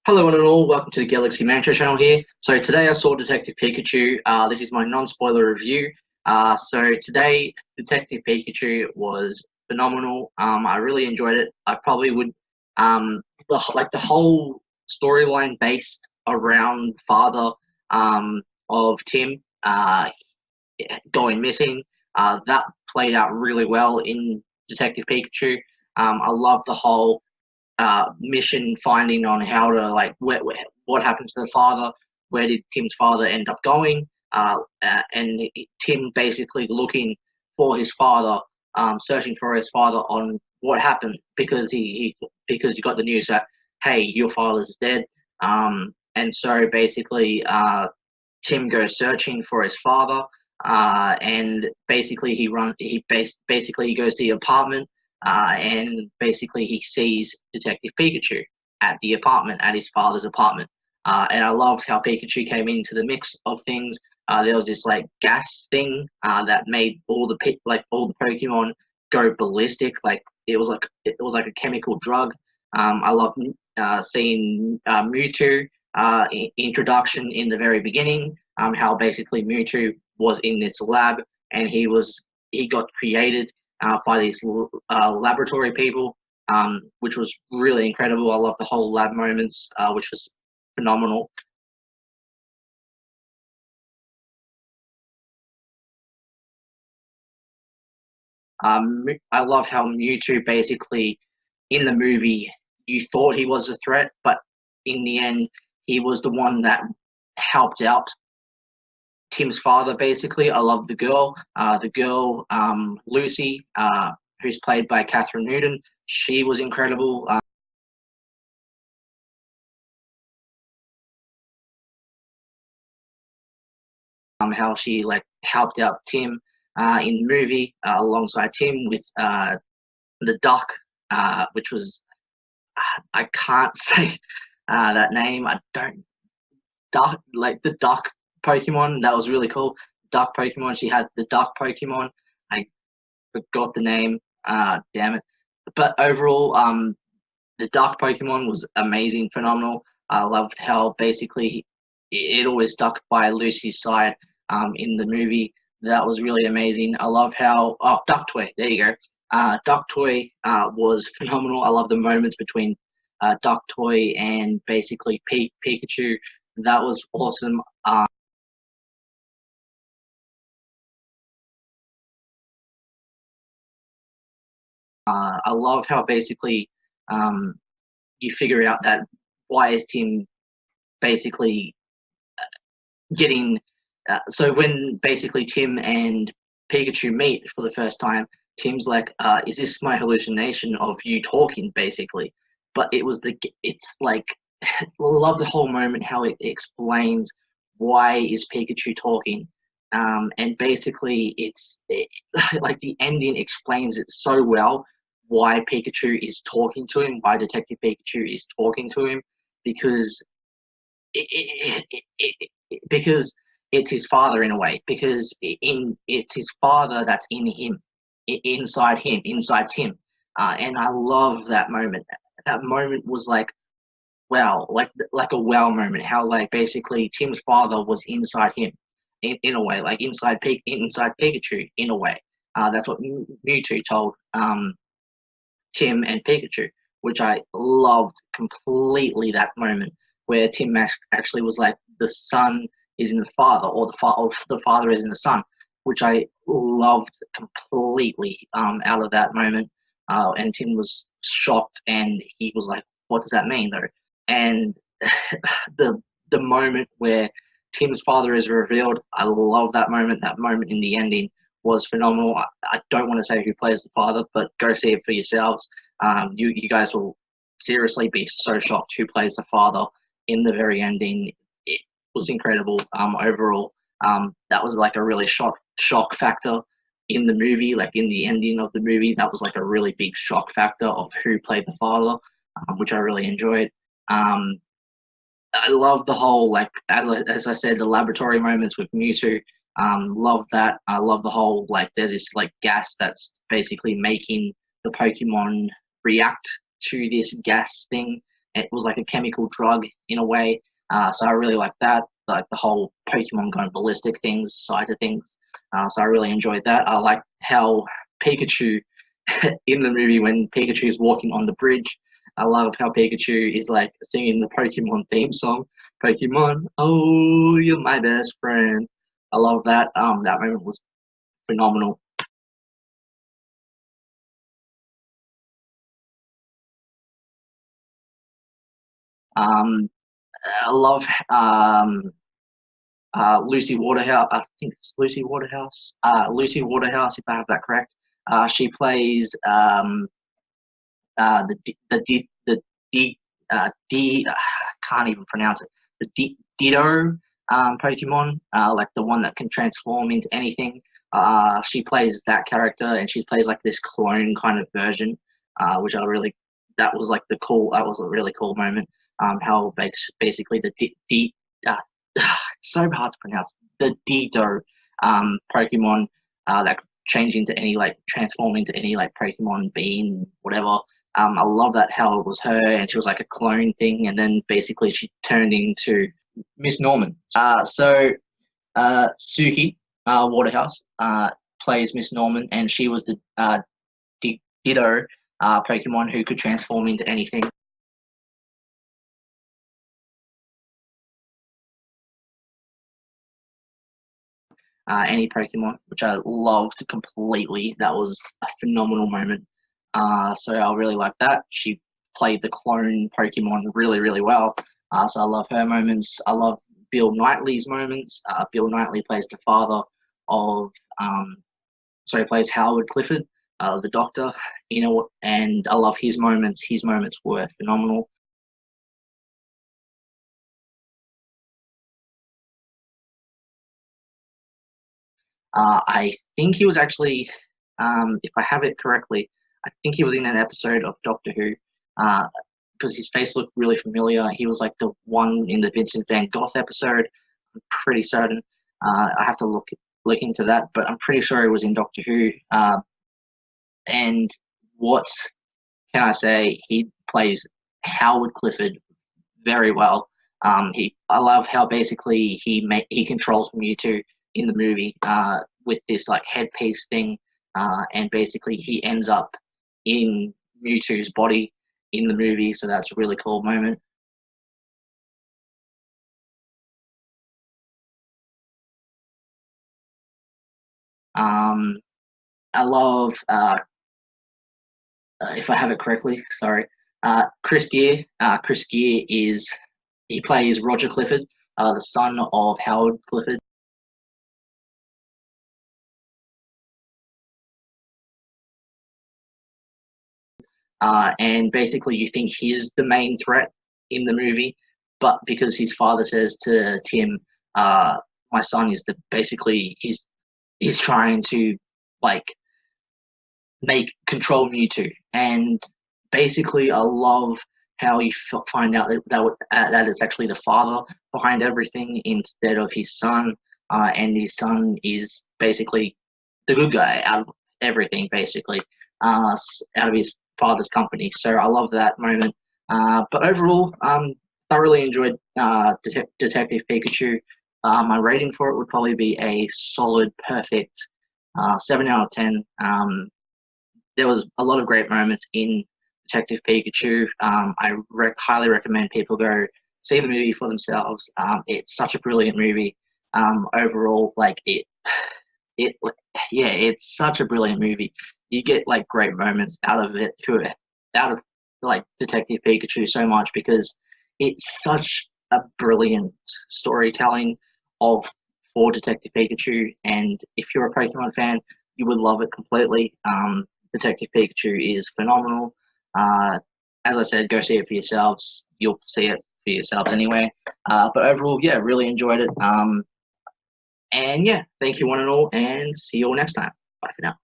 Hello one and all, welcome to the Galaxy Mantra channel here. So today I saw Detective Pikachu. This is my non-spoiler review. So today Detective Pikachu was phenomenal. I really enjoyed it. I probably would, the whole storyline based around the father of Tim going missing. That played out really well in Detective Pikachu. I love the whole mission finding on how to what happened to the father, where did Tim's father end up going, and Tim basically looking for his father, searching for his father on what happened because he got the news that, hey, your father's dead, and so basically Tim goes searching for his father, and basically he goes to the apartment, and basically he sees Detective Pikachu at the apartment, at his father's apartment. And I loved how Pikachu came into the mix of things. There was this like gas thing that made all the Pokemon go ballistic. Like it was like a chemical drug. I love seeing Mewtwo introduction in the very beginning. How basically Mewtwo was in this lab and he got created by these laboratory people, which was really incredible. I love the whole lab moments, which was phenomenal. I love how Mewtwo basically, in the movie, you thought he was a threat, but in the end, he was the one that helped out Tim's father, basically. I love the girl Lucy, who's played by Catherine Newton. She was incredible. How she like helped out Tim in the movie alongside Tim with the duck, which was I can't say that name. I don't duck like the duck Pokemon. That was really cool. Duck Pokemon. She had the duck Pokemon. I forgot the name. Damn it. But overall, the duck Pokemon was amazing, phenomenal. I loved how basically it always stuck by Lucy's side in the movie. That was really amazing. I love how Duck Toy. There you go. Duck Toy was phenomenal. I love the moments between Duck Toy and basically Pikachu. That was awesome. I love how basically um, you figure out that why is Tim basically getting so when basically Tim and Pikachu meet for the first time, Tim's like, "Is this my hallucination of you talking?" Basically, but it's like love the whole moment how it explains why is Pikachu talking, and basically like the ending explains it so well why Pikachu is talking to him, why Detective Pikachu is talking to him, because because it's his father in a way. Because it's his father that's in him, inside Tim, and I love that moment. That moment was like wow, like a wow moment. How like basically Tim's father was inside him, in a way, like inside Pikachu in a way. That's what Mewtwo told Tim and Pikachu, which I loved completely. That moment where Tim actually was like, the son is in the father, or or the father is in the son, which I loved completely out of that moment. And Tim was shocked, and he was like, "What does that mean, though?" And the the moment where Tim's father is revealed, I love that moment. That moment in the ending was phenomenal. I don't want to say who plays the father, but go see it for yourselves. You guys will seriously be so shocked who plays the father in the very ending. It was incredible. Overall, that was like a really shock factor in the movie, like in the ending of the movie. That was like a really big shock factor of who played the father, which I really enjoyed. Um, I love the whole like as I said, the laboratory moments with Mewtwo. Love that. I love the whole like there's this like gas that's basically making the Pokemon react to this gas thing. It was like a chemical drug in a way. So I really like that, like the whole Pokemon going ballistic things side of things. So I really enjoyed that. I like how Pikachu in the movie when Pikachu is walking on the bridge. I love how Pikachu is like singing the Pokemon theme song. Pokemon, oh, you're my best friend. I love that. That moment was phenomenal. Um, I love Lucy Waterhouse. I think it's Lucy Waterhouse. Lucy Waterhouse, if I have that correct. She plays the D D can't even pronounce it. The Ditto Pokemon, like the one that can transform into anything. She plays that character, and she plays like this clone kind of version, which I really that was like the cool. That was a really cool moment. How basically the it's so hard to pronounce the Ditto Pokemon that change into any like transform into any like Pokemon being whatever. I love that how it was her and she was like a clone thing, and then basically she turned into Miss Norman. Suki Waterhouse plays Miss Norman, and she was the Ditto Pokemon who could transform into anything. Any Pokemon, which I loved completely. That was a phenomenal moment. So I really like that. She played the clone Pokemon really, really well. So I love her moments. I love Bill Knightley's moments. Bill Knightley plays the father of, sorry, plays Howard Clifford, the doctor. You know, and I love his moments. His moments were phenomenal. I think he was actually, if I have it correctly, I think he was in an episode of Doctor Who because his face looked really familiar. He was like the one in the Vincent Van Gogh episode. I'm pretty certain. I have to look into that, but I'm pretty sure he was in Doctor Who. And what can I say? He plays Howard Clifford very well. I love how basically he controls Mewtwo in the movie with this like headpiece thing, and basically he ends up in Mewtwo's body in the movie. So that's a really cool moment. Um, I love if I have it correctly. Sorry, Chris Gear. Chris Gear is he plays Roger Clifford, the son of Howard Clifford. And basically you think he's the main threat in the movie, but because his father says to Tim, "My son is the basically he's trying to like make control Mewtwo," and basically I love how you find out that it's actually the father behind everything instead of his son, and his son is basically the good guy out of everything, basically, out of his father's company. So I love that moment. But overall, thoroughly enjoyed Detective Pikachu. My rating for it would probably be a solid, perfect 7 out of 10. There was a lot of great moments in Detective Pikachu. I highly recommend people go see the movie for themselves. It's such a brilliant movie. Overall, like it, yeah, it's such a brilliant movie. You get like great moments out of it, out of like Detective Pikachu so much because it's such a brilliant storytelling of for Detective Pikachu. And if you're a Pokemon fan, you would love it completely. Detective Pikachu is phenomenal. Uh, as I said, go see it for yourselves. You'll see it for yourselves anyway. But overall, yeah, really enjoyed it. And yeah, thank you one and all, and see you all next time. Bye for now.